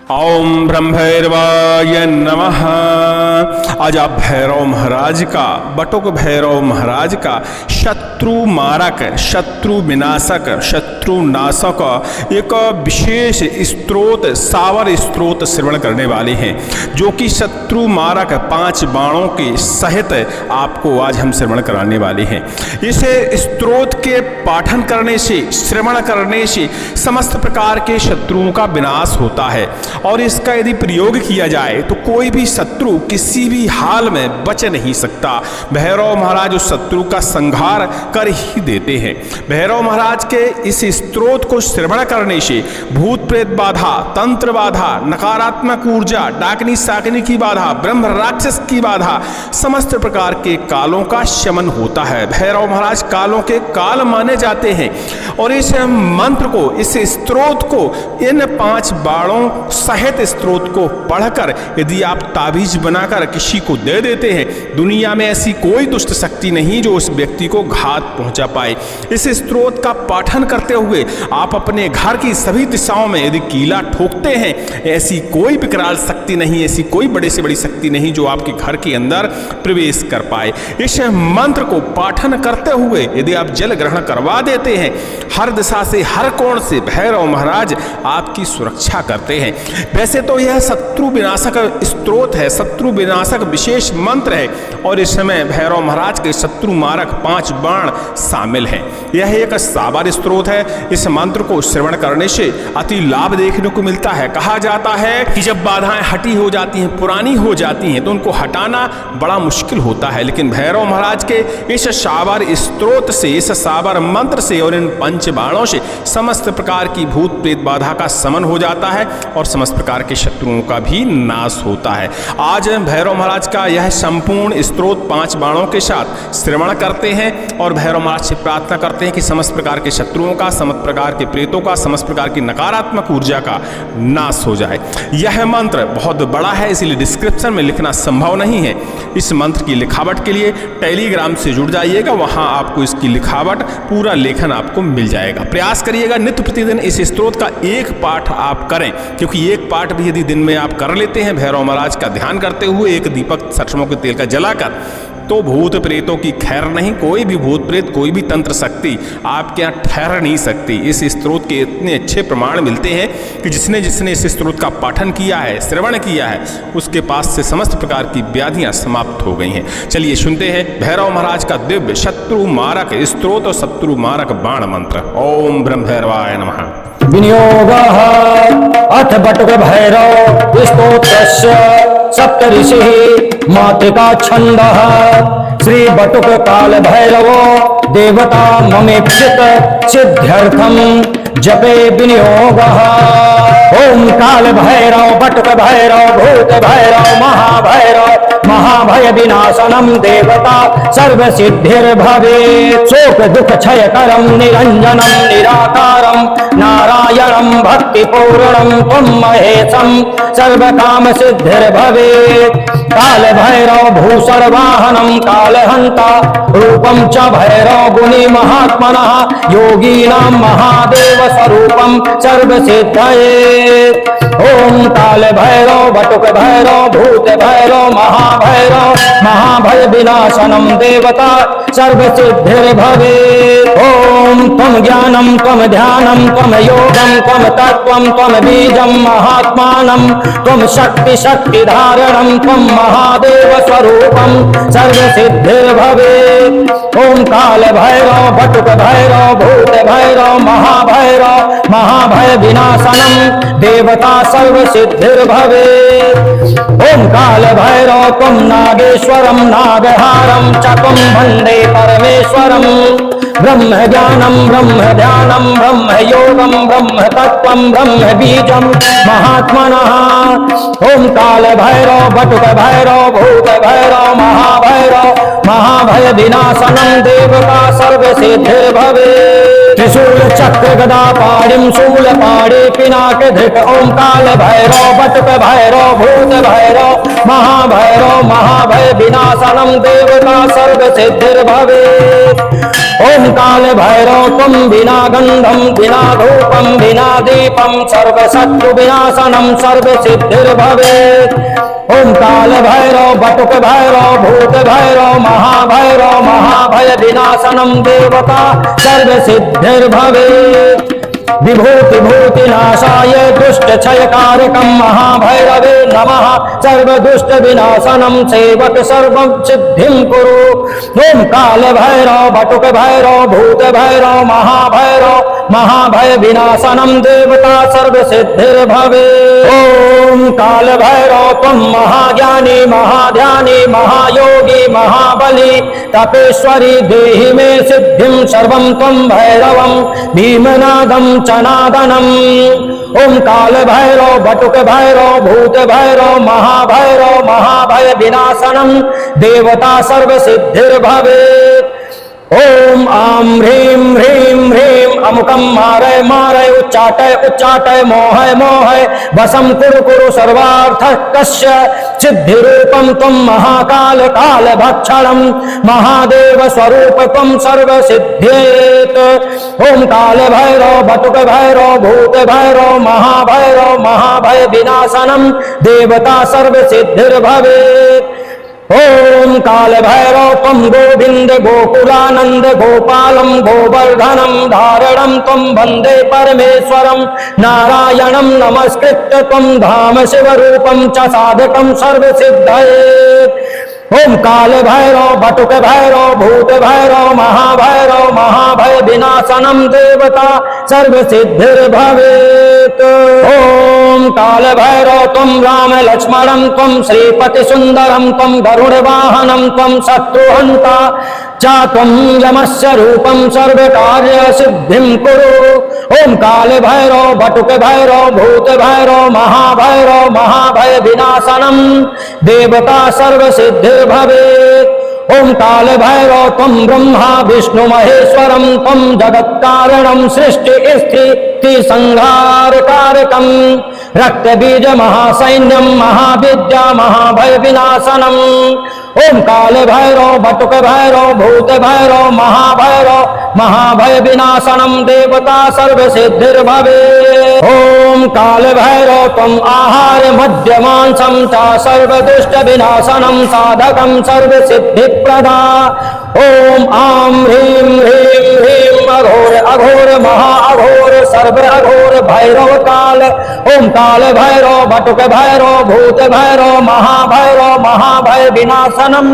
ओम ब्रह्मैर्वाय नमः। आज आप भैरव महाराज का, बटुक भैरव महाराज का शत्रु मारक, शत्रु विनाशक, शत्रु नाशक एक विशेष स्तोत्र, सावर स्तोत्र श्रवण करने वाले हैं, जो कि शत्रु मारक 5 बाणों के सहित आपको आज हम श्रवण कराने वाले हैं। इस स्तोत्र के पाठन करने से, श्रवण करने से समस्त प्रकार के शत्रुओं का विनाश होता है और इसका यदि प्रयोग किया जाए तो कोई भी शत्रु किसी भी हाल में बच नहीं सकता। भैरव महाराज उस शत्रु का संहार कर ही देते हैं। भैरव महाराज के इस स्तोत्र को श्रवण करने से भूत प्रेत बाधा, तंत्र बाधा, नकारात्मक ऊर्जा, डाकनी साकनी की बाधा, ब्रह्म राक्षस की बाधा, समस्त प्रकार के कालों का शमन होता है। भैरव महाराज कालों के काल माने जाते हैं और इस मंत्र को, इस स्तोत्र को, इन 5 बाणों सहित स्तोत्र को पढ़कर यदि आप ताबीज बनाकर किसी को दे देते हैं, दुनिया में ऐसी कोई दुष्ट शक्ति नहीं जो उस व्यक्ति को घात पहुंचा पाए। इस स्तोत्र का पाठन करते हुए आप अपने घर की सभी दिशाओं में यदि कीला ठोकते हैं, ऐसी कोई विकराल शक्ति नहीं, ऐसी कोई बड़े से बड़ी शक्ति नहीं जो आपके घर के अंदर प्रवेश कर पाए। इस मंत्र को पाठन करते हुए यदि आप जल ग्रहण करवा देते हैं, हर दिशा से, हर कोण से भैरव महाराज आपकी सुरक्षा करते हैं। वैसे तो यह शत्रु विनाशक स्तोत्र है, शत्रु विनाशक विशेष मंत्र है और इस समय भैरव महाराज के शत्रु मारक 5 बाण शामिल हैं। यह एक सावर स्तोत्र है। इस मंत्र को श्रवण करने से अति लाभ देखने को मिलता है। कहा जाता है कि जब बाधाएं हटी हो जाती हैं, पुरानी हो जाती हैं, तो उनको हटाना बड़ा मुश्किल होता है, लेकिन भैरव महाराज के इस सावर स्तोत्र से, इस सावर मंत्र से और इन 5 बाणों से समस्त प्रकार की भूत प्रेत बाधा का शमन हो जाता है और समस्त प्रकार के शत्रुओं का भी नाश होता है। आज भैरव महाराज का यह संपूर्ण स्तोत्र 5 बाणों के साथ श्रवण करते हैं और भैरव महाराज से प्रार्थना करते हैं कि समस्त प्रकार के शत्रुओं का, समस्त प्रकार के प्रेतों का, समस्त प्रकार की नकारात्मक ऊर्जा का नाश हो जाए। यह मंत्र बहुत बड़ा है, इसलिए डिस्क्रिप्शन में लिखना संभव नहीं है। इस मंत्र की लिखावट के लिए टेलीग्राम से जुड़ जाइएगा, वहां आपको इसकी लिखावट, पूरा लेखन आपको मिल जाएगा। प्रयास करिएगा नित्य प्रतिदिन इस स्तोत्र का एक पाठ आप करें, क्योंकि एक पाठ भी यदि दिन में आप कर लेते हैं भैरव महाराज का ध्यान करते हुए, एक दीपक सरसों के तेल का जलाकर, तो भूत प्रेतों की खैर नहीं। कोई भी भूत प्रेत, कोई भी तंत्र शक्ति आपके यहाँ ठहर नहीं सकती। इस स्तोत्र के इतने अच्छे प्रमाण मिलते हैं कि जिसने जिसने इस स्तोत्र का पाठन किया है, श्रवण किया है, उसके पास से समस्त प्रकार की व्याधियां समाप्त हो गई हैं। चलिए सुनते हैं भैरव महाराज का दिव्य शत्रु मारक स्तोत्र और शत्रु मारक बाण मंत्र। ओम ब्रह्मैर्वाय नमः। विनियोगः अथ बटुक भैरव स्तोत्रस्य सप्तऋषिः मातृका छन्दः। श्री बटुक काल भैरवो देवता ममेप्सित सिद्ध्यर्थम जपे विनियोगः। ओम काल भैरव, बटुक भैरव, भूत भैरव, महाभैरव, महाभय विनाशनम देवता सर्व सिद्धिर्भवेत्। शोक दुख क्षयकरम निरंजनम निराकारम नारायणम भक्तिपूर्णम त्वं महेशम सर्व काम सिद्धिर्भवेत्। काल भैरव भूषण वाहनम कालहंता रूपम च भैरव गुणी महात्मनः योगीनां महादेव स्वरूपम सर्व सिद्धये। ओम काल भैरव, बटुक भैरव, भूत भैरव, महाभैरव, महाभय विनाशनम देवता सर्व सिद्धिर्भवेत्। ओम त्वं ज्ञानम त्वं ध्यानम त्वं योगम त्वं तत्त्वं त्वं बीजं महात्मानं त्वं शक्ति शक्ति धारणं त्वं महादेव स्वरूपं सर्व सिद्धिर्भवेत्। ओम काल भैरव, बटुक भैरव, भूत भैरव, महाभैरव, महाभय विनाशनम देवता सर्व सिद्धिर्भवेत्। ओम काल भैरव त्वं नागेश्वरं नागहारं च त्वं वन्दे परमेश्वरं ब्रह्म ज्ञानम ब्रह्म ध्यानम ब्रह्म योगम ब्रह्म तत्त्वं ब्रह्म बीजं महात्मनः। ओम काल भैरव, बटुक भैरव, भूत भैरव, महाभैरव, महाभय विनाशनम देवता सर्व सिद्धिर्भवेत्। त्रिशूल चक्र गदा पाणिम शूल पाणे पिनाक धृत ओम काल भैरव बटुक भैरव भूत भैरव महाभैरव महाभय विनाशनम देवता सर्व सिद्धिर्भवे। ओम काल भैरव तुम बिना गंधम बिना धूपम बिना दीपम सर्व शत्रु विनाशनम सर्व सिद्धिर्भवे। ओम काल भैरव बटुक भैरव भूत भैरव महाभैरव महाभय विनाशनम देवता सर्व सिद्धिर्भवे। विभूति भूति नाशाय दुष्ट क्षय कारकम महाभैरवे नमः सर्व दुष्ट विनाशनम सेवक सर्व सिद्धिं कुरु। ओम काल भैरव बटुक भैरव भूत भैरव महाभैरव महाभय विनाशनम देवता सर्व सिद्धिर्भवे। ओम काल भैरव तुम महाज्ञानी महाध्यानी महायोगी महाबली तपेश्वरी देहि मे सिद्धिं सर्वं त्वं भैरवं भीमनादं चनादनम। ओम काल भैरव बटुक भैरव भूत भैरव महाभैरव महाभय विनाशनम देवता सर्व सिद्धिर्भवे। ओम आम ह्रीं ह्रीं ह्रीं अमुकम मारय मारय उच्चाटय उच्चाटय मोहय मोहय वसम कुरु कुरु सर्वार्थ कस्य सिद्धिरूपम तुम महाकाल काल भक्षणम महादेव स्वरूप तुम सर्व सिद्ध्येत। ओम काल भैरव बटुक भैरव भूत भैरव महाभैरव महाभय विनाशनम देवता सर्व सिद्धिर्भवेत्। ओम काल भैरव तुम गोविंद गोकुलानंद गोपालम गोवर्धनम धारणम तुम वंदे परमेश्वरम नारायणम नमस्कृत्य तुम धाम शिवरूपम च साधकम सर्व सिद्धये। ओम काल भैरव बटुक भैरव भूत भैरव महाभैरव महाभय विनाशनम देवता सर्व सिद्धिर्भवेत्। ओम काल भैरव तुम राम लक्ष्मणं तुम श्रीपति सुंदरम तुम गरुड़ वाहनम तुम शत्रुहंता चा तुम यमस्य रूपम सर्व कार्य सिद्धिं कुरु। ओम काल भैरव बटुक भैरव भूत भैरव महाभैरव महाभय विनाशनम देवता सर्व सिद्धिर्भवेत्। ओम काल भैरव तुम ब्रह्मा विष्णु महेश्वरम तुम जगत कारणम सृष्टि स्थिति संहार कारकम रक्त बीज महासैन्यम महाविद्या महाभय विनाशनम। ओम काल भैरव बटुक भैरव भूत भैरव महाभैरव महाभय विनाशनम देवता सर्व सिद्धिर्भवेत्। ओम काल भैरव तुम आहार मध्यमांसम च सर्व दुष्ट विनाशनम साधकम सर्व सिद्धि प्रदा। ओम आम ह्रीं ह्रीं ह्रीं अघोर अघोर महा अघोर सर्व अघोर भैरव काल। ओम काल भैरव बटुक भैरव भूत भैरव महाभैरव महाभय विनाशनम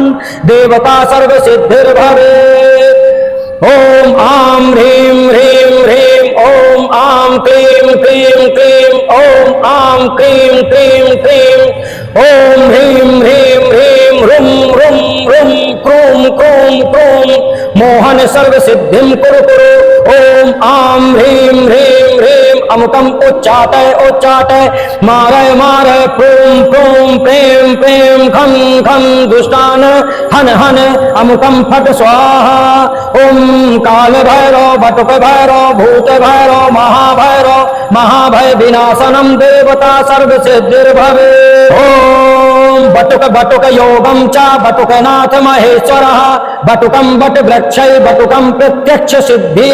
देवता सर्व सिद्धिर्भवेत्। ओम आम ह्रीं ह्रीं ह्रीं ओम आम क्लीं क्लीं क्लीं ओम आम क्लीं क्लीं क्लीं ओम ह्रीं ह्रीं ह्रीं रुं रुं रुं क्रूं क्रूं क्रूं मोहन सर्व सिद्धिं कुरु कुरु। ओम आम ह्रीं ह्रीं ह्रीं अमुकम उच्चाटय उच्चाटय मारय मारय प्रूं प्रूं प्रेम प्रेम खं खं दुष्टान हन हन अमुकम फट स्वाहा। ओम काल भैरव बटुक भैरव भूत भैरव महाभैरव महाभय विनाशनम देवता सर्व सिद्धिर्भवेत्। ओम बटुक बटुक योगम च बटुकनाथ महेश्वरः बटुकम बट वृक्षै बटुकम प्रत्यक्ष सिद्धि।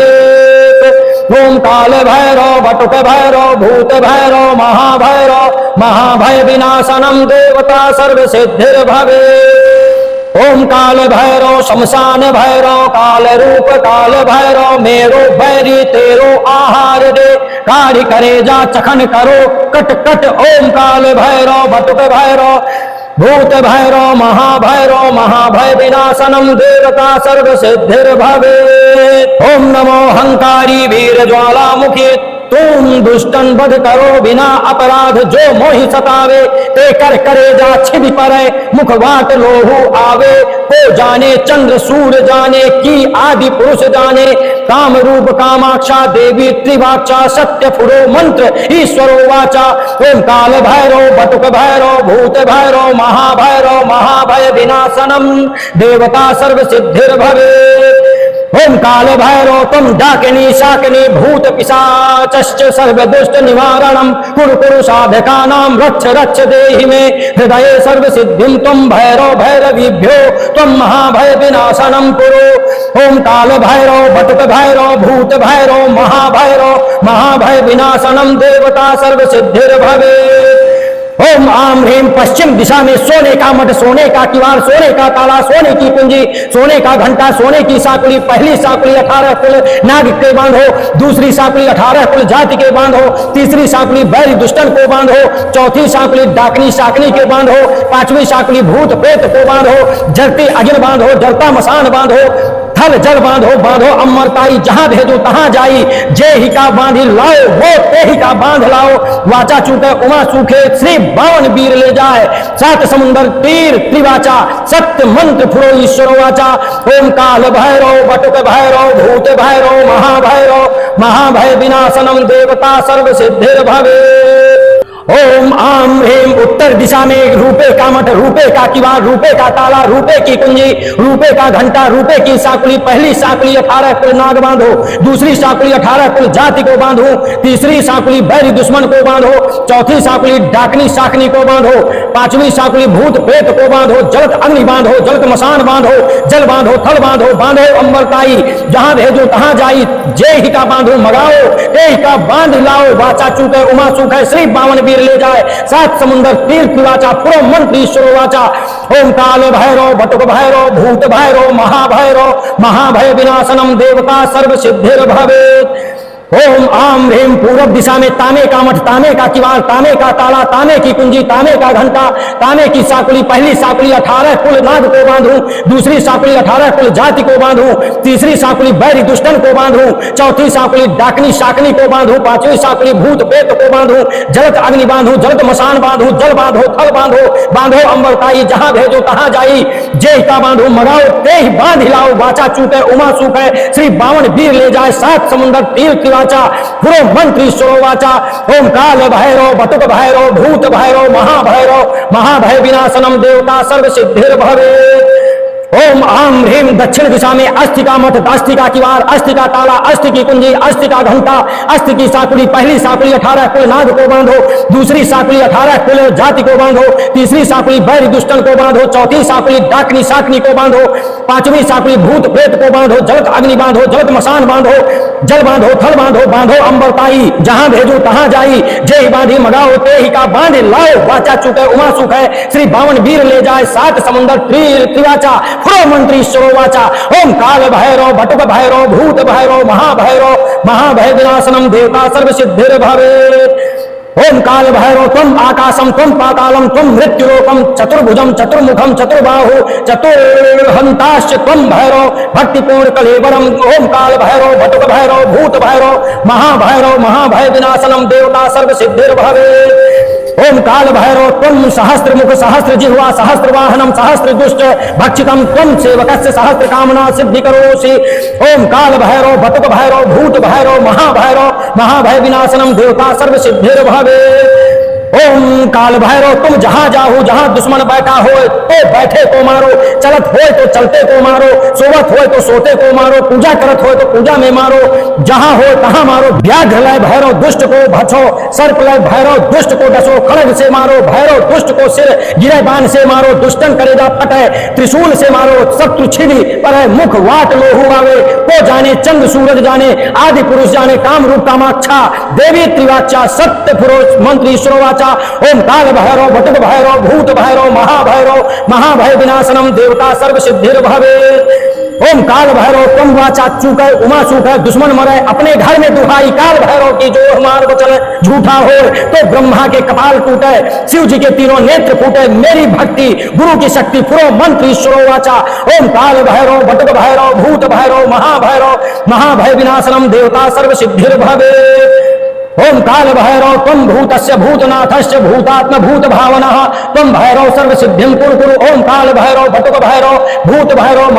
ओम काल भैरव बटुक भैरव भूत भैरव महाभैरव महाभय विनाशनम देवता सर्व सिद्धिर्भवेत्। ओम काल भैरव शमशान भैरव काल रूप काल भैरव मेरो भैरी तेरो आहार दे कार्य करे जा चखन करो कट कट। ओम काल भैरव बटुक भैरव भूत भैरव महाभैरव महाभय विनाशनम देवता सर्व सिद्धिर्भवेत्। ओम नमो हंकारी वीर ज्वालामुखी तुम दुष्टन बध करो बिना अपराध जो मोहि सतावे ते कर करे जा छिद परे मुख बाट लोहु आवे। को जाने चंद्र सूर्य जाने की आदि पुरुष जाने काम रूप कामाक्षा देवी त्रिवाचा सत्य फुरो मंत्र ईश्वरो वाचा। ओम काल भैरव बटुक भैरव भूत भैरव महाभैरव महाभय विनाशनम देवता सर्व सिद्धिर्भवेत्। ओम काल भैरव तुम डाकिनी शाकिनी भूत पिशाचश्च सर्व दुष्ट निवारणम कुरु कुरु साधकानां रक्ष रक्ष देहि मे हृदये सर्व सिद्धिं तुम भैरव भैरवीभ्यो तुम महाभय विनाशनम कुरु। ओम काल भैरव बटुक भैरव भूत भैरव महाभय विनाशनम देवता सर्व सिद्धिर भवे। ओम आम ह्रीम पश्चिम दिशा में सोने का मठ, सोने का किवाड़, सोने का ताला, सोने की कुंजी, सोने का घंटा, सोने की साकुली, पहली साकुली 18 कुल नाग के बांधो, दूसरी साकुली 18 कुल जाति के बांधो, तीसरी साकुली बैरी दुष्टन को बांधो, चौथी साकुली डाकनी शाकनी के बांधो, पांचवी साकुली भूत प्रेत को बांधो, जलती अग्नि बांधो, जलता मसान बांधो, थल जल बांधो बांधो अमरताई, जहां भेजो तहां जाई, जे ही का बांधी लाओ वो ते ही का बांध लाओ, वाचा चूके उमा सूखे श्री बावन वीर ले जाए, सात समुंदर तीर त्रिवाचा, सत्य मंत्र फुरो ईश्वर वाचा। ओम काल भैरव बटुक भैरव भूत भैरव महाभय विनाशनम देवता सर्व सिद्धिर भवे। ओम आम ह्रीम उत्तर दिशा में रूपे का मठ, रूपे का किवाड़, रूपे का ताला, रूपे की कुंजी, रूपे का घंटा, रूपे की साकुली, पहली साकुली 18 कुल नाग बांधो, दूसरी साकुली 18 कुल जाति को बांधो, तीसरी साकुली बैरी दुश्मन को बांधो, चौथी साकुली डाकनी शाकनी को बांधो, पांचवी साकुली भूत प्रेत को बांधो, जलत अग्नि बांधो, जलत मसान बांधो, जल बांधो, थल बांधो, बांधो अम्बरताई, जहां भेजो तहां जाई, जे ही का बांधो मगाओ ते ही का बांध लाओ, वाचा चूके उमा सूखे श्री बावन वीर ले जाए, सात समुंदर तीर्थ वाचा पुरो मंत्र ईश्वर वाचा। ओम काल भैरव बटुक भैरव भूत भैरव महाभय विनाशनम देवता सर्व सिद्धिर भवेत्। ओम आम ह्रीम पूरब दिशा में तांबे का मठ, तांबे का किवाड़, तांबे का ताला, तांबे की कुंजी, तांबे का घंटा, तांबे की साकुली, पहली साकुली 18 कुल नाग को बांधूं, दूसरी साकुली 18 कुल जाति को बांधूं, तीसरी साकुली बैरी दुष्टन को बांधूं, चौथी साकुली डाकनी शाकनी को बांधूं, पांचवी साकुली भूत प्रेत को बांधूं, जलत अग्नि बांधूं, जलत मसान बांधूं, जल बांधो, थल बांधो, बांधो अम्बरताई, जहां भेजो तहां जाई, जे का बांधो मगाओ ते ही बांध लाओ, वाचा चूके उमा सूखे श्री बावन वीर ले जाए, सात समुंदर तीर्थ पुरो मंत्री ईश्वर वाचा। ओम काल भैरव बटुक भैरव भूत भैरव महाभय विनाशनम देवता सर्व सिद्धिर भवेत्। ओम आम ह्रीम दक्षिण दिशा में अस्थि का मठ, अस्थि का किवाड़, अस्थि का ताला, अस्थि की कुंजी, अस्थि का घंटा, अस्थि की साकुली, पहली साकुली 18 कुल नाग को बांधो, दूसरी साकुली 18 कुल जाति को बांधो, तीसरी साकुली बैरी दुष्टन को बांधो, चौथी साकुली डाकनी शाकनी को बांधो, पांचवी साकुली भूत प्रेत को बांधो, जलत अग्नि बांधो, जलत मसान बांधो, जल बांधो, थल बांधो, बांधो अम्बरताई, जहां भेजो तहां जाई, जे बांधी मगाओ ते ही का बांध लाओ, वाचा चूके उमा सूखे श्री बावन वीर ले जाए, सात समुंदर त्रिवाचा पुरो मंत्री ईश्वर वाचा। ओम काल भैरव बटुक भैरव भूत भैरव महाभय विनाशनम देवता सर्व सिद्धिर भवेत्। ओम काल भैरव तुम आकाशम तुम पातालम तुम मृत्युलोकम चतुर्भुजम चतुर्मुखम चतुर्बाहु चतुर्हंताश्च तुम भैरव भक्तिपूर्ण कलेवरम। ओम काल भैरव बटुक भैरव भूत भैरव महाभय विनाशनम देवता सर्व सिद्धिर भवेत्। ओम काल भैरव तुम सहस्त्र मुख सहस्त्र जिह्वा सहस्त्र वाहनम सहस्त्र दुष्ट भक्षितम तुम सेवकस्य सहस्त्र कामना सिद्धि करोसि। ओम काल भैरव बटुक भैरव भूत भैरव महाभय विनाशनम देवता सर्व सिद्धिर भवेत्। ओम काल भैरव तुम जहां जाओ जहां दुश्मन बैठा हो तो बैठे को मारो, चलत हो तो चलते को मारो, सोवत हो तो सोते को मारो, पूजा करत हो तो पूजा में मारो, जहां हो तहां मारो। व्याघ्र लय भैरव दुष्ट को भछो, सर्प लय भैरव दुष्ट को डसो, खड़ग से मारो भैरव दुष्ट को सिर गिरबान से मारो, दुष्टन करेगा फटे त्रिशूल से मारो, शत्रु छिदी पर मुख वाट लोहू आवे, को जाने चंद्र सूरज जाने आदि पुरुष जाने, काम रूप कामाक्षा देवी त्रिवाचा सत्य पुरुष मंत्री ईश्वर वाचा। ओम काल भैरव बटुक भैरव भूत भैरव महाभय विनाशनम देवता सर्व सिद्धिर भवेत्। ओम काल भैरव तुम वाचा चूके उमा सूखे दुश्मन मरे, अपने घर में दुहाई काल भैरव की जो मार्ग चले, झूठा हो तो ब्रह्मा के कपाल टूटे, शिव जी के तीनों नेत्र फूटे, मेरी भक्ति गुरु की शक्ति पुरो मंत्र ईश्वर वाचा। ओम काल भैरव बटुक भैरव भूत भैरव महाभय विनाशनम देवता सर्व सिद्धिर भवेत्। ओम काल भैरव तुम भूतस्य भूतनाथस्य भूतात्म भूत भावनः तुम भैरव सर्व सिद्धिं कुरु कुरु। ओम काल भैरव बटुक भैरव भूत भैरव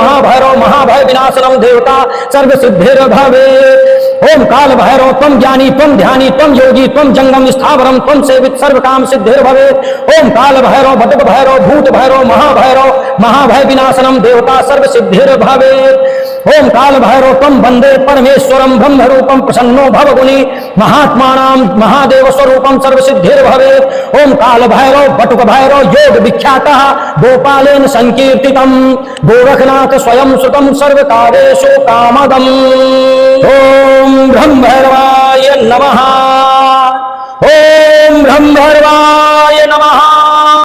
महाभय विनाशनम देवता सर्व सिद्धिर भवेत्। ओम काल भैरव तुम ज्ञानी तुम ध्यानी तुम योगी तुम जंगम स्थावरम तुम सेवित सर्व काम सिद्धिर भवेत्। ओम काल भैरव बटुक भैरव भूत भैरव महाभय विनाशनम देवता सर्व सिद्धिर भवेत्। ओम काल भैरव तम वंदे परमेश्वरम ब्रह्म रूपम प्रसन्नो भव गुणी महात्मानां महादेव स्वरूपम सर्वसिद्धिर्भवे। ओम काल भैरव बटुक भैरव योग विख्यातः गोपालेन संकीर्तितम गोरखनाथ स्वयं सुतम सर्वकारेषु कामदम। ओम ब्रह्म भैरवाय नमः। ओम ब्रह्म भैरवाय